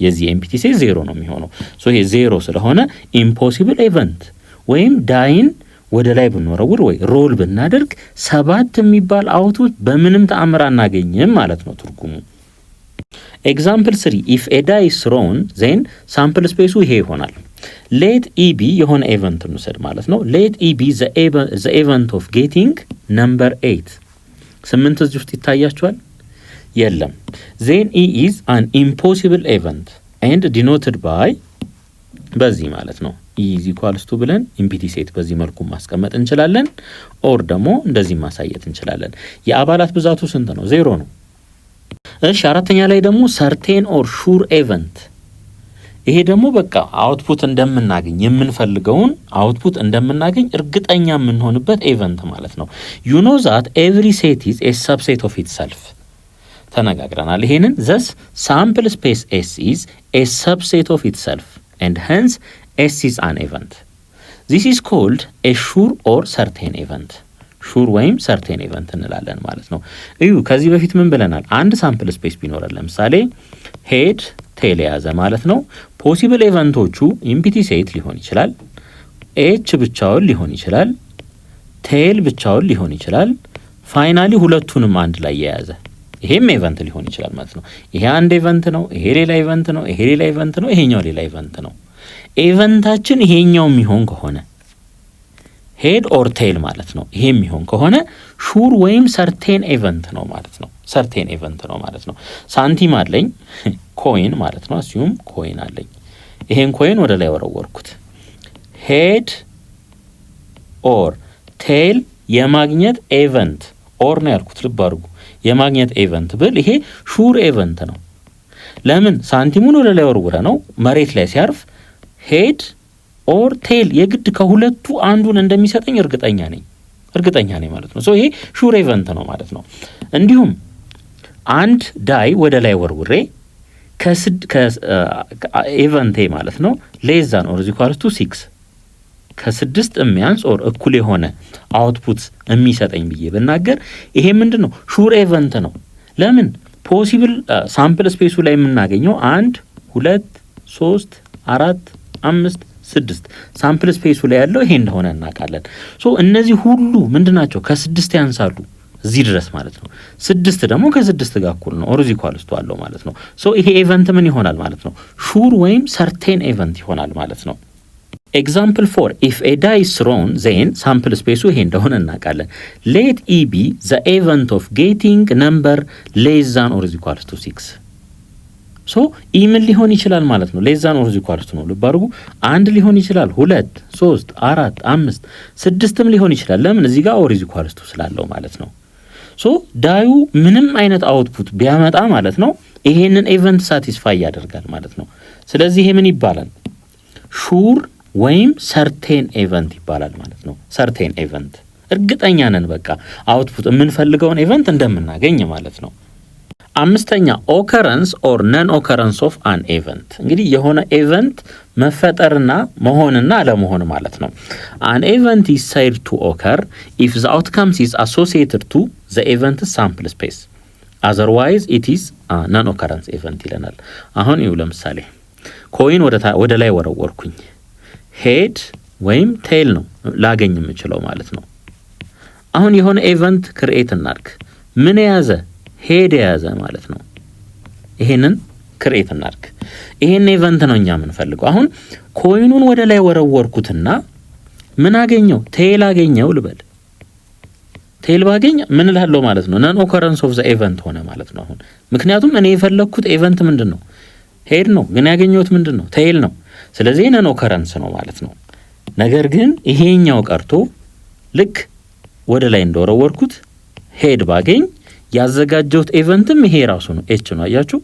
የዚህ ኤምፕቲ ሴት 0 ነው የሚሆነው። ሶ ይሄ 0 ስለሆነ ኢምፖሲብል ኤቨንት ወይም ዳይን ወደ ላይ ብንወረውር ወይ ሮል ብናደርግ 7 የሚባል አውትፑት በምንም ተአምር አናገኝም ማለት ነው ትርጉሙ። ኤግዛምፕል 3 ኢፍ ኤ ዳይ ኢዝ ትሮውን ዜን ሳምፕል ስፔሱ ይሄ ይሆናል። ሌት ኢቢ የሆነ ኤቨንት እንውሰድ ማለት ነው። ሌት ኢቢ ዘ ኤቨንት ኦፍ ጌቲንግ ነምበር 8 እዚህ ውስጥ ይታያችኋል? የለም። ዜን ኢ ኢዝ አን ኢምፖሲብል ኤቨንት ኤንድ ዲኖትድ ባይ በዚህ ማለት ነው ኢ ኢዝ ኢኳልስ ቱ ብለን ኢምፕቲ ሴት በዚህ መልኩ ማስቀመጥ እንችላለን። ኦር ደግሞ እንደዚህ ማሳየት እንችላለን። የአባላት ብዛቱ ስንት ነው? 0 ነው። እሺ አራተኛ ላይ ደግሞ ሰርቴን ኦር ሹር ኤቨንት። ይሄ ደግሞ በቃ አውትፑት እንደምናገኝ የምንፈልገውን አውትፑት እንደምናገኝ እርግጠኛ የምንሆንበት ኤቨንት ማለት ነው። ዩ ኖ ዛት ኤቭሪ ሴት ኢዝ ኤ ሰብሴት ኦፍ ኢትሰልፍ ተነጋግረናል። ይሄንን ዘስ ሳምፕል ስፔስ ኤስ ኢዝ ኤ ሰብሴት ኦፍ ኢትሰልፍ ኤንድ ሄንስ ኤስ ኢዝ አን ኤቨንት። ዚስ ኢዝ ኮልድ ኤ ሹር ኦር ሰርቴን ኤቨንት። ሹር ወይም ሰርቴን ኤቨንት እንላለን ማለት ነው። እዩ ከዚህ በፊት ምን ብለናል? አንድ ሳምፕል ስፔስ ቢኖረን ለምሳሌ ሄድ ቴል የያዘ ማለት ነው። ፖሲብል ኤቨንቶቹ ኢምፕቲ ሴት ሊሆን ይችላል፣ ኤች ብቻውን ሊሆን ይችላል፣ ቴል ብቻውን ሊሆን ይችላል፣ ፋይናሊ ሁለቱንም አንድ ላይ የያዘ ይሄም ኤቨንት ሊሆን ይችላል ማለት ነው። ይሄ አንድ ኤቨንት ነው፣ ይሄ ሌላ ኤቨንት ነው፣ ይሄ ሌላ ኤቨንት ነው፣ ይሄኛው ሌላ ኤቨንት ነው። ኤቨንታችን ይሄኛው የሚሆን ከሆነ ሄድ ኦር ቴል ማለት ነው። ይሄ የሚሆን ከሆነ ሹር ወይም ሰርቴን ኤቨንት ነው ማለት ነው። ሰርቴን ኤቨንት ነው ማለት ነው። ሳንቲም አለኝ ኮይን ማለት ነው። አስዩም ኮይን አለኝ። ይሄን ኮይን ወደ ላይ ወረወርኩት። ሄድ ኦር ቴል የማግኘት ኤቨንት ኦር ነው ያልኩት፣ ልብ አድርጉ። የማግኘት ኤቨንት ብል ይሄ ሹር ኤቨንት ነው። ለምን? ሳንቲሙን ወደ ላይ ወርውረ ነው መሬት ላይ ሲያርፍ ሄድ ኦር ቴል የግድ ከሁለቱ አንዱን እንደሚሰጠኝ እርግጠኛ ነኝ ማለት ነው። ሶ ይሄ ሹር ኤቨንት ነው ማለት ነው። እንዲሁም አንድ ዳይ ወደ ላይ ወርውሬ ኤቨንቴ ማለት ነው ሌዛን ኦር ኢኳልስ ቱ 6 ከ6 የሚያንስ ኦር እኩል የሆነ አውትፑት የሚሰጠኝ ብዬ ብናገር ይሄ ምንድን ነው? ሹር ኤቨንት ነው። ለምን? ፖሲብል ሳምፕል ስፔሱ ላይ የምናገኘው 1 2 3 4 5 6 ሳምፕል ስፔሱ ላይ ያለው ይሄ እንደሆነ እናውቃለን። ሶ እነዚህ ሁሉ ምንድናቸው? ከ6 ያንሳሉ እዚህ ድረስ ማለት ነው። 6 ደግሞ ከ6 ጋር እኩል ነው ኦር ኢኳልስ ቱ አለው ማለት ነው። ሶ ይሄ ኤቨንት ምን ይሆናል ማለት ነው? ሹር ወይም ሰርቴን ኤቨንት ይሆናል ማለት ነው። ኤግዛምፕል 4 ኢፍ ኤ ዳይ ኢዝ ትሮውን ዜን ሳምፕል ስፔሱ ይሄ እንደሆነ እናውቃለን። ሌት ኢ ቢ ዘ ኤቨንት ኦፍ ጌቲንግ ነምበር ሌስ ዛን ኦር ኢኳልስ ቱ 6። ሶ ኢ ምን ሊሆን ይችላል ማለት ነው? ሌስ ዛን ኦር ኢኳልስ ቱ ነው። ልብ አድርጉ። 1 ሊሆን ይችላል፣ 2 3 4 5 6ም ሊሆን ይችላል። ለምን? እዚህ ጋር ኦር ኢኳልስ ቱ ስላለው ማለት ነው። ሶ ዳዩ ምንም አይነት አውትፑት ቢያመጣ ማለት ነው ይሄንን ኤቨንት ሳቲስፋይ ያደርጋል ማለት ነው። ስለዚህ ይሄ ምን ይባላል? ሹር ወይም ሰርቴን ኤቨንት ይባላል ማለት ነው። ሰርቴን ኤቨንት እርግጠኛ ነን በቃ አውትፑት የምንፈልገውን ኤቨንት እንደምናገኝ ማለት ነው። አምስተኛ ኦከረንስ ኦር ነን ኦከረንስ ኦፍ አን ኤቨንት። እንግዲህ የሆነ ኤቨንት መፈጠርና መሆንና አለመሆን ማለት ነው። አን ኤቨንት ኢዝ ሳይድ ቱ ኦከር ኢፍ ዘ አውትካምስ ኢዝ አሶሲኤትድ ቱ ዘ ኤቨንት ሳምፕል ስፔስ አዘርዋይዝ ኢት ኢዝ ነን ኦከረንስ ኤቨንት ይለናል። አሁን ይኸው ለምሳሌ ኮይን ወደ ላይ ወረወርኩኝ። ሄድ ወይም ቴል ነው ላገኝ የምችለው ማለት ነው። አሁን የሆነ ኤቨንት ክሬኤት እናድርግ። ምን የያዘ? ሄድ የያዘ ማለት ነው። ይሄንን ክሬኤት እናድርግ። ይሄን ኤቨንት ነው እኛ የምንፈልገው። አሁን ኮይኑን ወደ ላይ ወረወርኩትና ምን አገኘው? ቴል አገኘው ልበል። ቴል ባገኝ ምን እላለሁ ማለት ነው? ነን ኦከረንስ ኦፍ ዘ ኤቨንት ሆነ ማለት ነው። አሁን ምክንያቱም እኔ የፈለግኩት ኤቨንት ምንድን ነው? ሄድ ነው። ግን ያገኘሁት ምንድን ነው? ቴል ነው። ስለዚህ ነን ኦከረንስ ነው ማለት ነው። ነገር ግን ይሄኛው ቀርቶ ልክ ወደ ላይ እንደወረወርኩት ሄድ ባገኝ ያዘጋጀሁት ኤቨንትም ይሄ ራሱ ነው፣ ኤች ነው። አያችሁ?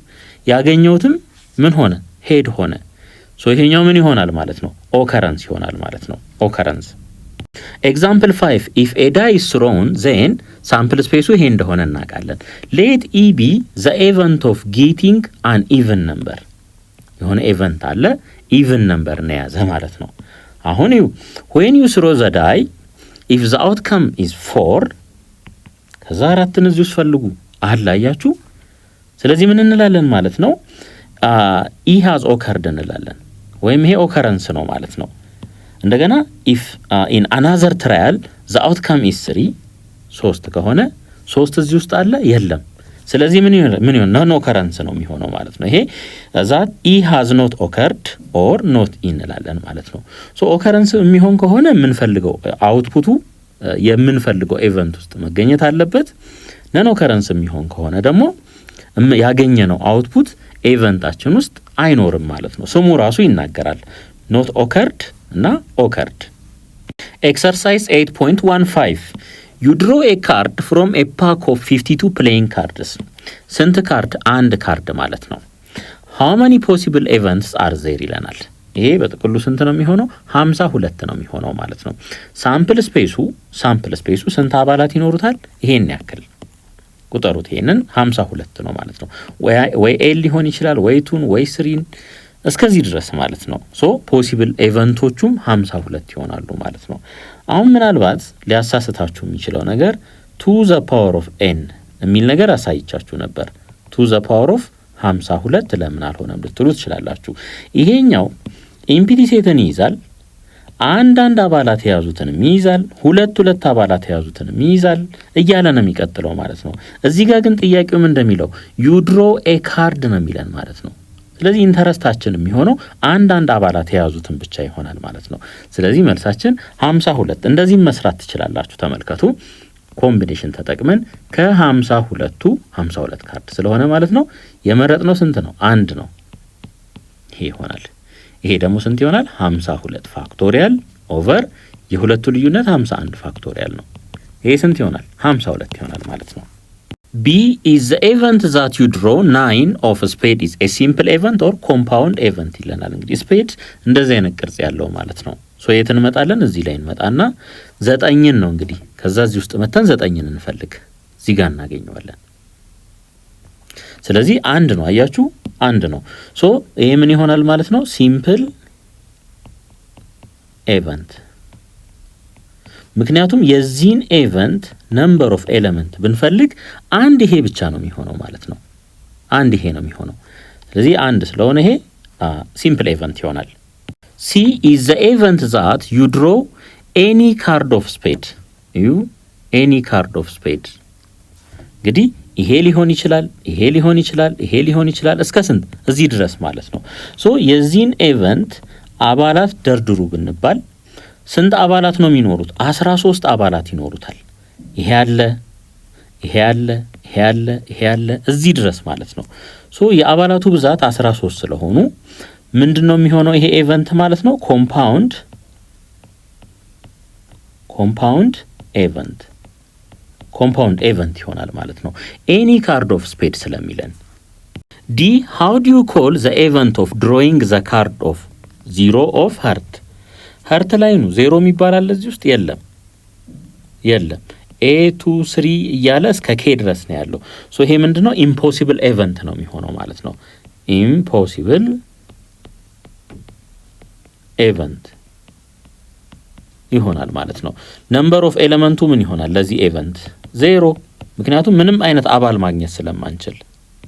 ያገኘሁትም ምን ሆነ? ሄድ ሆነ። ሶ ይሄኛው ምን ይሆናል ማለት ነው? ኦከረንስ ይሆናል ማለት ነው። ኦከረንስ። ኤግዛምፕል 5 ኢፍ ኤ ዳይ ኢዝ ትሮውን ዜን ሳምፕል ስፔሱ ይሄ እንደሆነ እናውቃለን። ሌት ኢ ቢ ዘ ኤቨንት ኦፍ ጌቲንግ አን ኢቨን ነምበር። የሆነ ኤቨንት አለ። ኢቭን ነምበር ነው የያዘ ማለት ነው። አሁን when you throw the die if the outcome is 4 ከዛ 4ን እዚህ ውስጥ ፈልጉ አላያችሁ። ስለዚህ ምን እንላለን ማለት ነው? it has occurred እንላለን ወይም ይሄ ኦከረንስ ነው ማለት ነው። እንደገና if in another trial the outcome is 3 ከሆነ 3 እዚህ ውስጥ አለ የለም። ስለዚህ ምን ይሆን non occurrence ነው የሚሆነው ማለት ነው። ይሄ that it has not occurred or not እንላለን ማለት ነው። ሶ occurrence የሚሆን ከሆነ የምንፈልገው አውትፑቱ የምንፈልገው ኢቨንት ውስጥ መገኘት አለበት። non occurrence የሚሆን ከሆነ ደግሞ ያገኘነው አውትፑት ኢቨንታችን ውስጥ አይኖርም ማለት ነው። ስሙ ራሱ ይናገራል not occurred እና occurred። exercise 8.15 you draw a card from a pack of 52 playing cards ስንት ካርድ? አንድ ካርድ ማለት ነው። how many possible events are there ይለናል። ይሄ በጥቅሉ ስንት ነው የሚሆነው? 52 ነው የሚሆነው ማለት ነው። ሳምፕል ስፔሱ ስንት አባላት ይኖሩታል? ይሄን ያክል ቁጠሩት። ይሄንን 52 ነው ማለት ነው። ወይ ኤል ሊሆን ይችላል ወይ ቱን ወይ ስሪን እስከዚህ ድረስ ማለት ነው። ሶ ፖሲብል ኢቨንቶቹም 52 ይሆናሉ ማለት ነው። አሁን ምናልባት ሊያሳስታችሁ የሚችለው ነገር to the power of n የሚል ነገር አሳይቻችሁ ነበር። to the power of 52 ለምን አልሆነም ልትሉ ትችላላችሁ። ይሄኛው ኢምፒቲ ሴትን ይይዛል፣ አንዳንድ አባላት የያዙትን ይይዛል፣ ሁለት አባላት የያዙትን ይይዛል እያለ ነው የሚቀጥለው ማለት ነው። እዚህ ጋር ግን ጥያቄው ምን እንደሚለው you draw a card ነው የሚለን ማለት ነው። ስለዚህ ኢንተረስታችን የሚሆነው አንዳንድ አባላት የያዙትን ብቻ ይሆናል ማለት ነው። ስለዚህ መልሳችን 52። እንደዚህ መስራት ትችላላችሁ። ተመልከቱ፣ ኮምቢኔሽን ተጠቅመን ከ52ቱ 52 ካርድ ስለሆነ ማለት ነው የመረጥነው ስንት ነው? አንድ ነው። ይሄ ይሆናል። ይሄ ደግሞ ስንት ይሆናል? 52 ፋክቶሪያል ኦቨር የሁለቱ ልዩነት 51 ፋክቶሪያል ነው። ይሄ ስንት ይሆናል? 52 ይሆናል ማለት ነው። B is the event that you draw 9 of a spade is a simple event or compound event ይለናል። እንግዲህ ስፔድ እንደዚህ አይነት ቅርጽ ያለው ማለት ነው። ሶ የት እንመጣለን? እዚህ ላይ እንመጣና 9ን ነው እንግዲህ ከዛ እዚህ ውስጥ መተን 9ን እንፈልግ። እዚህ ጋር እናገኘዋለን። ስለዚህ አንድ ነው። አያችሁ? አንድ ነው። ሶ ይሄ ምን ይሆናል ማለት ነው? ሲምፕል ኤቨንት። ምክንያቱም የዚህን ኤቨንት ነምበር ኦፍ ኤሌመንት ብንፈልግ አንድ ይሄ ብቻ ነው የሚሆነው ማለት ነው። አንድ ይሄ ነው የሚሆነው። ስለዚህ አንድ ስለሆነ ይሄ ሲምፕል ኤቨንት ይሆናል። C is the event that you draw any card of spade. any card of spade እንግዲህ ይሄ ሊሆን ይችላል፣ ይሄ ሊሆን ይችላል፣ ይሄ ሊሆን ይችላል እስከ ስንት? እዚህ ድረስ ማለት ነው። ሶ የዚህን ኤቨንት አባላት ደርድሩ ብንባል ስንት አባላት ነው የሚኖሩት? 13 አባላት ይኖሩታል። ይሄ አለ፣ ይሄ አለ፣ ይሄ አለ፣ ይሄ አለ እዚህ ድረስ ማለት ነው። ሶ የአባላቱ ብዛት 13 ስለሆኑ ምንድነው የሚሆነው ይሄ ኤቨንት ማለት ነው? ኮምፓውንድ ኤቨንት ይሆናል ማለት ነው። ኤኒ ካርድ ኦፍ ስፔድ ስለሚለን። ዲ how do you call the event of drawing the card of 0 of heart? ሀርት ላይ ነው 0 የሚባል አለ እዚህ ውስጥ የለም። a 2 3 እያለ እስከ k ድረስ ነው ያለው። ሶ ይሄ ምንድነው? ኢምፖሲብል ኤቨንት ነው የሚሆነው ማለት ነው። ኢምፖሲብል ኤቨንት ይሆናል ማለት ነው። ነምበር ኦፍ ኤሌመንቱ ምን ይሆናል ለዚህ ኤቨንት? 0። ምክንያቱም ምንም አይነት አባል ማግኘት ስለማንችል